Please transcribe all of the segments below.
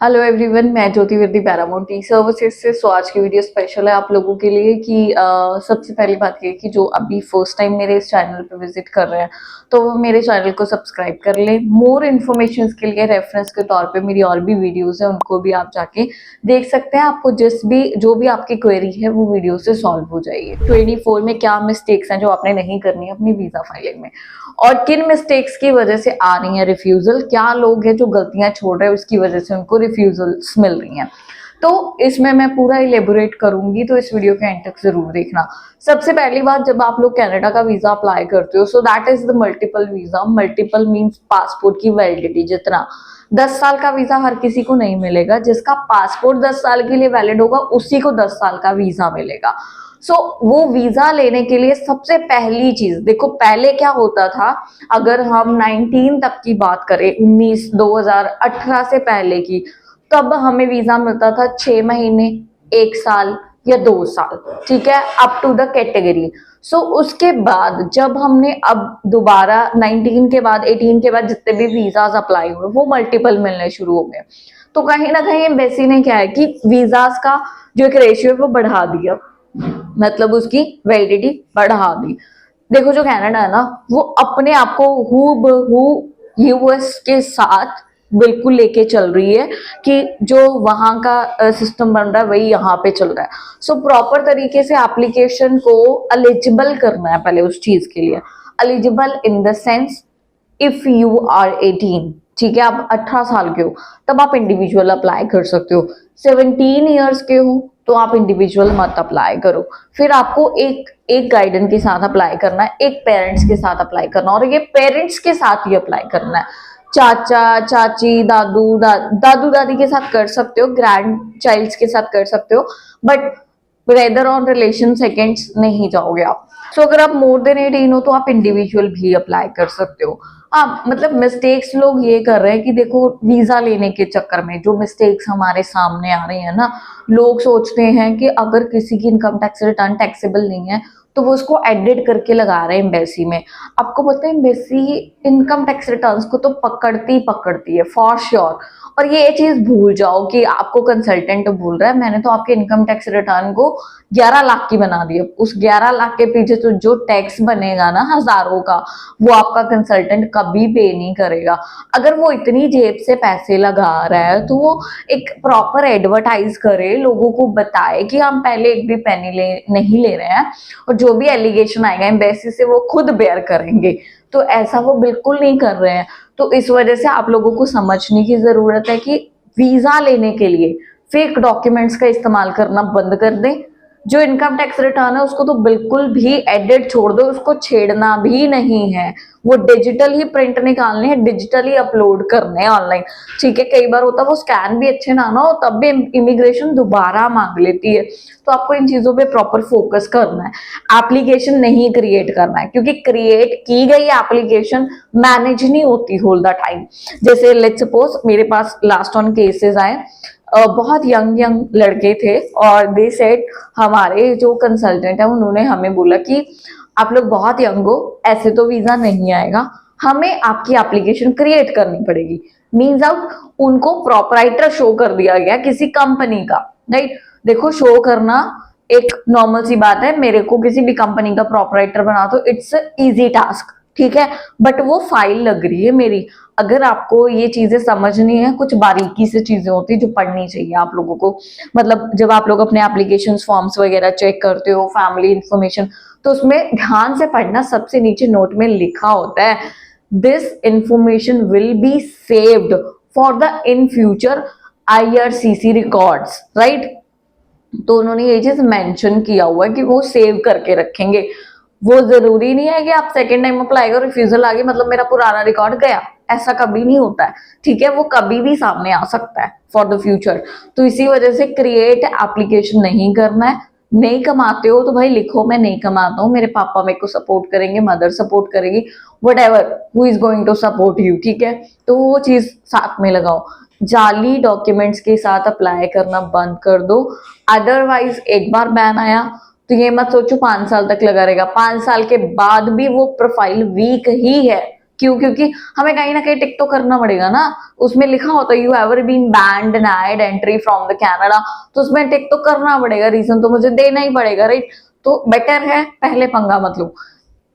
Hello everyone, मैं ज्योति वर्दी Paramount ई services से। आज की वीडियो स्पेशल है आप लोगों के लिए कि सबसे पहली बात ये कि जो अभी फर्स्ट टाइम मेरे इस चैनल पे विजिट कर रहे हैं तो वो मेरे चैनल को सब्सक्राइब कर लें। मोर इन्फॉर्मेशन के लिए रेफरेंस के तौर पे मेरी और भी वीडियोस हैं, उनको भी आप जाके देख सकते हैं। आपको जो भी आपकी क्वेरी है वो वीडियो से सॉल्व हो जाएगी। 24 में क्या मिस्टेक्स हैं जो आपने नहीं करनी है अपनी वीजा फाइलिंग में, और किन मिस्टेक्स की वजह से आ रही है रिफ्यूजल, क्या लोग हैं जो गलतियां छोड़ रहे हैं उसकी वजह से उनको रिफ्यूजल्स मिल रही हैं। तो इसमें मैं पूरा इलेबोरेट करूंगी, तो इस वीडियो के एंड तक जरूर देखना। सबसे पहली बात, जब आप लोग कनाडा का वीजा अप्लाई करते हो, so that is the multiple visa. Multiple means passport की वैलिडिटी जितना 10 साल का वीजा हर किसी को नहीं मिलेगा। जिसका पासपोर्ट 10 साल के लिए वैलिड होगा उसी को 10 साल का वीजा मिलेगा। वो वीजा लेने के लिए सबसे पहली चीज देखो, पहले क्या होता था, अगर हम 19 तक की बात करें, 2018 से पहले की, तब हमें वीजा मिलता था 6 महीने, 1 साल या 2 साल, ठीक है, अप टू द कैटेगरी। उसके बाद जब हमने अब दोबारा 19 के बाद 18 के बाद जितने भी वीजाज अप्लाई हुए वो मल्टीपल मिलने शुरू हो गए। तो कहीं ना कहीं एम्बेसी ने क्या है कि वीजाज का जो एक रेशियो है वो बढ़ा दिया, मतलब उसकी वैलिडिटी बढ़ा दी। देखो जो कनाडा है ना, वो अपने आप को हूबहू यूएस के साथ बिल्कुल लेके चल रही है कि जो वहां का सिस्टम बन रहा है वही यहाँ पे चल रहा है। प्रॉपर तरीके से एप्लीकेशन को एलिजिबल करना है पहले उस चीज के लिए। Eligible in the sense, if you are 18, ठीक है, आप 18 साल के हो तब आप इंडिविजुअल अप्लाई कर सकते हो। 17 ईयर्स के हो तो आप इंडिविजुअल मत अप्लाई करो। फिर आपको एक गाइडेंस के साथ अप्लाई करना है, एक पेरेंट्स के साथ अप्लाई करना, और ये पेरेंट्स के साथ ही अप्लाई करना है। चाचा चाची दादू दादी के साथ कर सकते हो, ग्रैंड चाइल्ड्स के साथ कर सकते हो, but rather on relation seconds नहीं जाओगे आप। अगर आप मोर देन 18 हो तो आप इंडिविजुअल भी अप्लाई कर सकते हो। हाँ, मतलब मिस्टेक्स लोग ये कर रहे हैं कि देखो, वीजा लेने के चक्कर में जो मिस्टेक्स हमारे सामने आ रही है ना, लोग सोचते हैं कि अगर किसी की इनकम टैक्स रिटर्न टैक्सेबल नहीं है तो वो उसको एडिट करके लगा रहे हैं एम्बेसी में। आपको पता है एम्बेसी इनकम टैक्स रिटर्न्स को तो पकड़ती है फॉर श्योर। और ये चीज भूल जाओ कि आपको कंसल्टेंट भूल रहा है, मैंने तो आपके इनकम टैक्स रिटर्न को 11 लाख की बना दी। उस 11 लाख के पीछे तो जो टैक्स बनेगा ना हजारों का, वो आपका कंसल्टेंट कभी पे नहीं करेगा। अगर वो इतनी जेब से पैसे लगा रहा है तो वो एक प्रॉपर एडवर्टाइज करे, लोगों को बताए कि हम पहले एक भी पेनी नहीं ले रहे हैं, और जो भी एलिगेशन आएगा एम्बेसी से वो खुद बेयर करेंगे। तो ऐसा वो बिल्कुल नहीं कर रहे हैं। तो इस वजह से आप लोगों को समझने की जरूरत है कि वीजा लेने के लिए फेक डॉक्यूमेंट्स का इस्तेमाल करना बंद कर दें। जो इनकम टैक्स रिटर्न है उसको तो बिल्कुल भी एडिट छोड़ दो, उसको छेड़ना भी नहीं है। वो डिजिटल ही प्रिंट निकालने हैं, डिजिटली अपलोड करने हैं ऑनलाइन, ठीक है। कई बार होता है वो स्कैन भी अच्छे ना हो तब भी इमिग्रेशन दोबारा मांग लेती है। तो आपको इन चीजों पे प्रॉपर फोकस करना है, एप्लीकेशन नहीं क्रिएट करना है, क्योंकि क्रिएट की गई एप्लीकेशन मैनेज नहीं होती होल द टाइम। जैसे लेट्स सपोज मेरे पास लास्ट ऑन केसेस आए, बहुत यंग लड़के थे, और दे सेड, हमारे जो कंसल्टेंट है उन्होंने हमें बोला कि आप लोग बहुत यंग हो, ऐसे तो वीजा नहीं आएगा, हमें आपकी एप्लीकेशन क्रिएट करनी पड़ेगी। मीन्स आउट, उनको प्रोपराइटर शो कर दिया गया किसी कंपनी का, राइट। देखो, शो करना एक नॉर्मल सी बात है, मेरे को किसी भी कंपनी का प्रोपराइटर बना दो, इट्स इजी टास्क, ठीक है। बट वो फाइल लग रही है मेरी। अगर आपको ये चीजें समझनी है, कुछ बारीकी से चीजें होती है जो पढ़नी चाहिए आप लोगों को। मतलब जब आप लोग अपने एप्लीकेशन फॉर्म्स वगैरह चेक करते हो, फैमिली इंफॉर्मेशन, तो उसमें ध्यान से पढ़ना। सबसे नीचे नोट में लिखा होता है, this information will be saved for the in future IRCC records, right. तो उन्होंने ये चीज मेंशन किया हुआ है कि वो सेव करके रखेंगे। वो जरूरी नहीं है कि आप सेकेंड टाइम अप्लाई करो, रिफ्यूजल आ गई मतलब मेरा पुराना रिकॉर्ड गया, ऐसा कभी नहीं होता है, ठीक है। वो कभी भी सामने आ सकता है फॉर द फ्यूचर। तो इसी वजह से क्रिएट एप्लीकेशन नहीं करना है। नहीं कमाते हो तो भाई लिखो, मैं नहीं कमाता हूँ, मेरे पापा मेरे को सपोर्ट करेंगे, मदर सपोर्ट करेगी, whatever who is going to support you, ठीक है। तो वो चीज साथ में लगाओ। जाली डॉक्यूमेंट्स के साथ अप्लाई करना बंद कर दो। अदरवाइज एक बार बैन आया तो ये मत सोचो 5 साल तक लगा रहेगा। 5 साल के बाद भी वो प्रोफाइल वीक ही है क्यों? क्योंकि हमें कहीं ना कहीं टिक तो करना पड़ेगा ना, उसमें लिखा होता है you ever been banned denied entry from the Canada, तो उसमें टिक तो करना पड़ेगा, रीजन तो मुझे देना ही पड़ेगा, राइट? तो बेटर है पहले पंगा मत लो।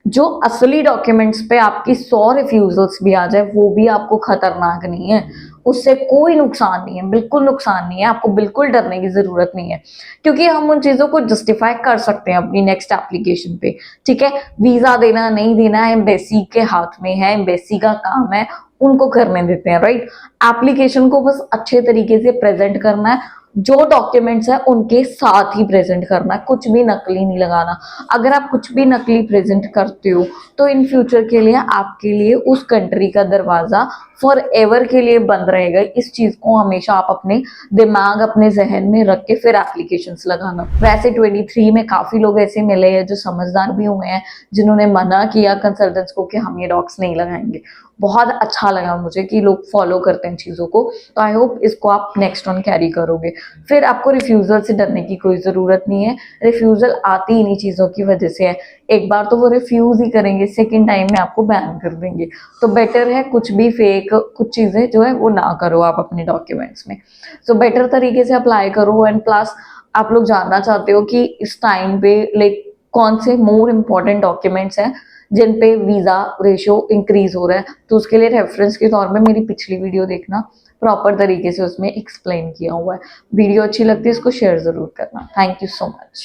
जो असली डॉक्यूमेंट्स पे आपकी 100 रिफ्यूजल्स भी आ जाए वो भी आपको खतरनाक नहीं है, उससे कोई नुकसान नहीं है, बिल्कुल नुकसान नहीं है, आपको बिल्कुल डरने की जरूरत नहीं है, क्योंकि हम उन चीजों को जस्टिफाई कर सकते हैं अपनी नेक्स्ट एप्लीकेशन पे। ठीक है, वीजा देना नहीं देना एम्बेसी के हाथ में है, एम्बेसी का काम है, उनको करने देते हैं, राइट? एप्लीकेशन को बस अच्छे तरीके से प्रेजेंट करना है, जो डॉक्यूमेंट्स है उनके साथ ही प्रेजेंट करना है, कुछ भी नकली नहीं लगाना। अगर आप कुछ भी नकली प्रेजेंट करते हो तो इन फ्यूचर के लिए आपके लिए उस कंट्री का दरवाजा फॉर एवर के लिए बंद रहेगा। इस चीज को हमेशा आप अपने दिमाग, अपने जहन में रख के फिर एप्लीकेशंस लगाना। वैसे 23 में काफी लोग ऐसे मिले हैं जो समझदार भी हुए हैं, जिन्होंने मना किया कंसल्टेंट्स को कि हम ये डॉक्स नहीं लगाएंगे। बहुत अच्छा लगा मुझे कि लोग फॉलो करते हैं चीज़ों को, तो आई होप इसको आप नेक्स्ट ऑन कैरी करोगे। फिर आपको रिफ्यूज़ल से डरने की कोई ज़रूरत नहीं है, रिफ्यूज़ल आती इन्हीं चीज़ों की वजह से है। एक बार तो वो रिफ्यूज़ ही करेंगे, सेकेंड टाइम में आपको बैन कर देंगे, तो बेटर है कुछ भी फेक कुछ चीज़ें जो है वो ना करो आप अपने डॉक्यूमेंट्स में। सो बेटर तरीके से अप्लाई करो। एंड प्लस आप लोग जानना चाहते हो कि इस टाइम पे लाइक कौन से मोर इम्पोर्टेंट डॉक्यूमेंट्स हैं जिन पे वीज़ा रेशियो इंक्रीज हो रहा है, तो उसके लिए रेफरेंस के तौर में मेरी पिछली वीडियो देखना, प्रॉपर तरीके से उसमें एक्सप्लेन किया हुआ है। वीडियो अच्छी लगती है इसको शेयर ज़रूर करना। Thank you so much.